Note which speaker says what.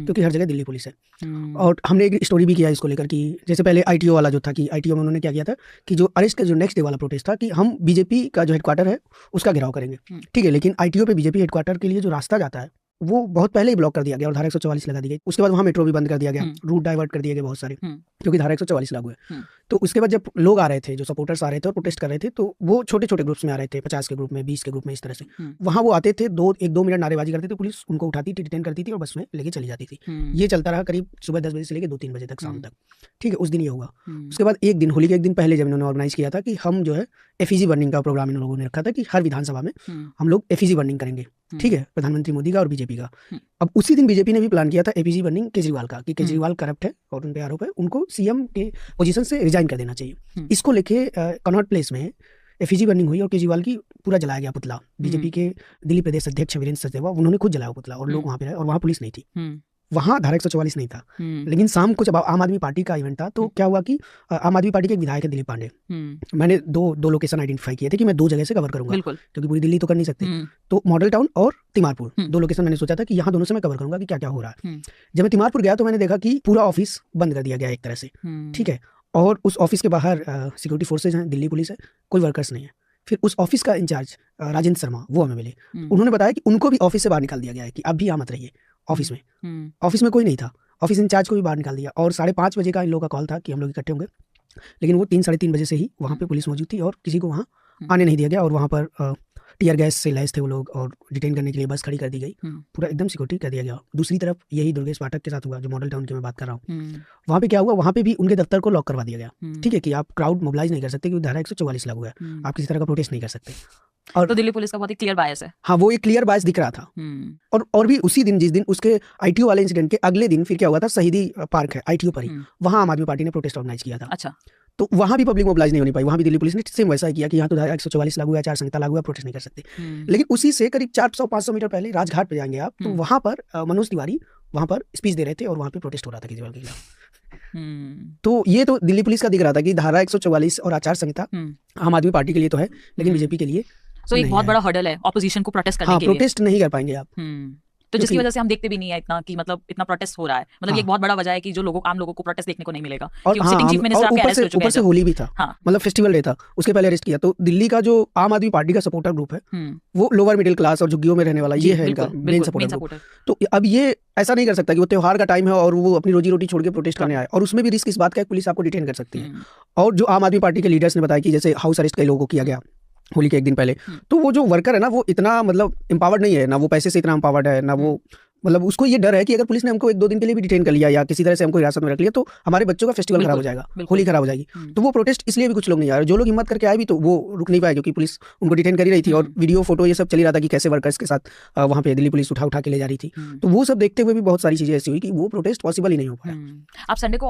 Speaker 1: क्योंकि हर जगह दिल्ली पुलिस है। और हमने एक स्टोरी भी किया इसको लेकर कि जैसे पहले आईटीओ वाला जो था कि आईटीओ में उन्होंने क्या किया था कि जो अरेस्ट का जो नेक्स्ट डे वाला प्रोटेस्ट था कि हम बीजेपी का जो हेडक्वार्टर है उसका घेराव करेंगे, ठीक है, लेकिन आईटीओ पे बीजेपी हेडक्वार्टर के लिए जो रास्ता जाता है वो बहुत पहले ही ब्लॉक कर दिया गया और धारा 144 लगा दी गई। उसके बाद वहाँ मेट्रो भी बंद कर दिया गया, रूट डाइवर्ट कर दिए गए बहुत सारे, क्योंकि धारा 144 लागू है। तो उसके बाद जब लोग आ रहे थे, जो सपोर्टर्स आ रहे थे और प्रोटेस्ट कर रहे थे, तो वो छोटे छोटे ग्रुप्स में आ रहे थे, 50 के ग्रुप में, 20 के ग्रुप में, इस तरह से वहाँ वो आते थे, 1-2 मिनट नारेबाजी करते थे, पुलिस उनको उठाती थी, डिटेन करती थी और बस में लेके चली जाती थी। ये चलता रहा करीब सुबह 10 बजे से लेकर 2-3 बजे तक शाम तक, ठीक है। उस दिन ये होगा। उसके बाद एक दिन, होली के एक दिन पहले जब इन्होंने ऑर्गेनाइज किया था कि हम जो है एफईजी बर्निंग का प्रोग्राम इन लोगों ने रखा था कि हर विधानसभा में हम लोग एफईजी बर्निंग करेंगे, ठीक है, प्रधानमंत्री मोदी का और बीजेपी का। अब उसी दिन बीजेपी ने भी प्लान किया था एफईजी बर्निंग केजरीवाल का कि केजरीवाल करप्ट है और उन पे आरोप है, उनको सीएम के पोजीशन से रिजाइन कर देना चाहिए। इसको लेके कनॉट प्लेस में एफईजी बर्निंग हुई और केजरीवाल की पूरा जलाया गया पुतला। बीजेपी के दिल्ली प्रदेश अध्यक्ष वीरेंद्र सचदेवा, उन्होंने खुद जलाया पुतला और लोग वहाँ पे रहे और वहाँ पुलिस नहीं थी, वहाँ धारा 144 नहीं था। लेकिन शाम को जब आम आदमी पार्टी का इवेंट था तो क्या हुआ कि आम आदमी पार्टी के एक विधायक है दिलीप पांडे, मैंने दो लोकेशन आइडेंटिफाई किए थे कि मैं 2 जगह से कवर करूंगा क्योंकि पूरी दिल्ली तो कर नहीं सकते। तो मॉडल टाउन और तिमारपुर 2 लोकेशन मैंने सोचा था कि यहाँ दोनों से मैं कवर करूंगा कि क्या क्या हो रहा है। जब मैं तिमारपुर गया तो मैंने देखा कि पूरा ऑफिस बंद कर दिया गया एक तरह से, ठीक है, और उस ऑफिस के बाहर सिक्योरिटी फोर्सेज हैं, दिल्ली पुलिस है, कोई वर्कर्स नहीं है। फिर उस ऑफिस का इंचार्ज राजेंद्र शर्मा वो हमें मिले, उन्होंने बताया कि उनको भी ऑफिस से बाहर निकाल दिया गया है कि अब भी यहाँ मत रहिए ऑफिस में कोई नहीं था। ऑफिस इंचार्ज को भी बाहर निकाल दिया और 5:30 बजे का इन लोगों का कॉल था कि हम लोग इकट्ठे होंगे, लेकिन वो 3-3:30 बजे से ही वहाँ पे पुलिस मौजूद थी और किसी को वहाँ आने नहीं दिया गया और वहाँ पर टियर गैस से लैस थे वो लोग और डिटेन करने के लिए बस खड़ी कर दी गई, पूरा एकदम सिक्योरिटी कर दिया गया। दूसरी तरफ यही दुर्गेश पाठक के साथ हुआ जो मॉडल टाउन की मैं बात कर रहा हूँ। वहाँ पे क्या हुआ, वहाँ पे भी उनके दफ्तर को लॉक करवा दिया गया, ठीक है, कि आप क्राउड मोबिलाइज नहीं कर सकते क्योंकि धारा 144 लागू है, आप किसी तरह का प्रोटेस्ट नहीं कर सकते।
Speaker 2: और तो दिल्ली पुलिस का बहुत ही क्लियर बायस है।
Speaker 1: हाँ, वो एक क्लियर बायस दिख रहा था। और भी उसी दिन, जिस दिन उसके आईटीओ वाले इंसिडेंट के अगले दिन फिर क्या हुआ था, शहीदी पार्क है आईटीओ पर ही, वहाँ आम आदमी पार्टी ने प्रोटेस्ट ऑर्गेनाइज किया था।
Speaker 2: अच्छा,
Speaker 1: तो वहाँ भी पब्लिक मोबिलाइज नहीं होनी पाई, वहाँ भी दिल्ली पुलिस ने सेम वैसा ही किया कि यहाँ तो धारा 144 लागू है, आचार संहिता लागू है, प्रोटेस्ट नहीं कर सकते। लेकिन उसी से करीब 400-500 मीटर पहले राजघाट पे जाएंगे आप, तो वहाँ पर मनोज तिवारी वहाँ पर स्पीच दे रहे थे और वहाँ पे प्रोटेस्ट हो रहा था केजरीवाल के खिलाफ। तो ये तो दिल्ली पुलिस का दिख रहा था कि धारा 144 और आचार संहिता आम आदमी पार्टी के लिए तो है लेकिन बीजेपी के लिए
Speaker 2: तो एक बहुत बड़ा हर्डल है ऑपोजिशन को प्रोटेस्ट करने के लिए।
Speaker 1: प्रोटेस्ट नहीं कर पाएंगे आप,
Speaker 2: तो जिसकी वजह से हम देखते भी नहीं है इतना कि मतलब इतना प्रोटेस्ट हो रहा है। मतलब ये एक बहुत बड़ा वजह है कि जो आम लोगों को प्रोटेस्ट देखने को नहीं मिलेगा।
Speaker 1: और ऊपर से होली भी था, मतलब फेस्टिवल डे था, उसके पहले अरेस्ट किया। तो दिल्ली का जो आम आदमी पार्टी का सपोर्टर ग्रुप है वो लोअर मिडिल क्लास और झुग्गियों में रहने वाला ये है इनका मेन सपोर्टर ग्रुप। तो अब ये ऐसा नहीं कर सकता कि वो त्योहार का टाइम है और वो अपनी रोजी रोटी छोड़ के प्रोटेस्ट करने आए, और उसमें भी रिस्क इस बात का है पुलिस आपको डिटेन कर सकती है। और जो आम आदमी पार्टी के लीडर्स ने बताया कि जैसे हाउस अरेस्ट कई लोगों को किया गया होली के एक दिन पहले, तो वो जो वर्कर है ना वो इतना मतलब एम्पावर्ड नहीं है, ना वो पैसे से इतना एम्पावर्ड है, ना वो मतलब उसको ये डर है कि अगर पुलिस ने हमको 1-2 दिन के लिए भी डिटेन कर लिया या किसी तरह से हमको हिरासत में रख लिया तो हमारे बच्चों का फेस्टिवल खराब हो जाएगा, होली खराब हो जाएगी। तो वो प्रोटेस्ट इसलिए भी कुछ लोग नहीं आ रहे, जो लोग हिम्मत करके आए भी तो वो रुक नहीं पाए क्योंकि पुलिस उनको डिटेन कर ही रही थी और वीडियो फोटो ये सब चल ही रहा था कि कैसे वर्कर्स के साथ वहाँ पे दिल्ली पुलिस उठा के ले जा रही थी। तो वो सब देखते हुए भी बहुत सारी चीजें ऐसी हुई कि वो प्रोटेस्ट पॉसिबल ही नहीं हो पाया।
Speaker 2: आप संडे को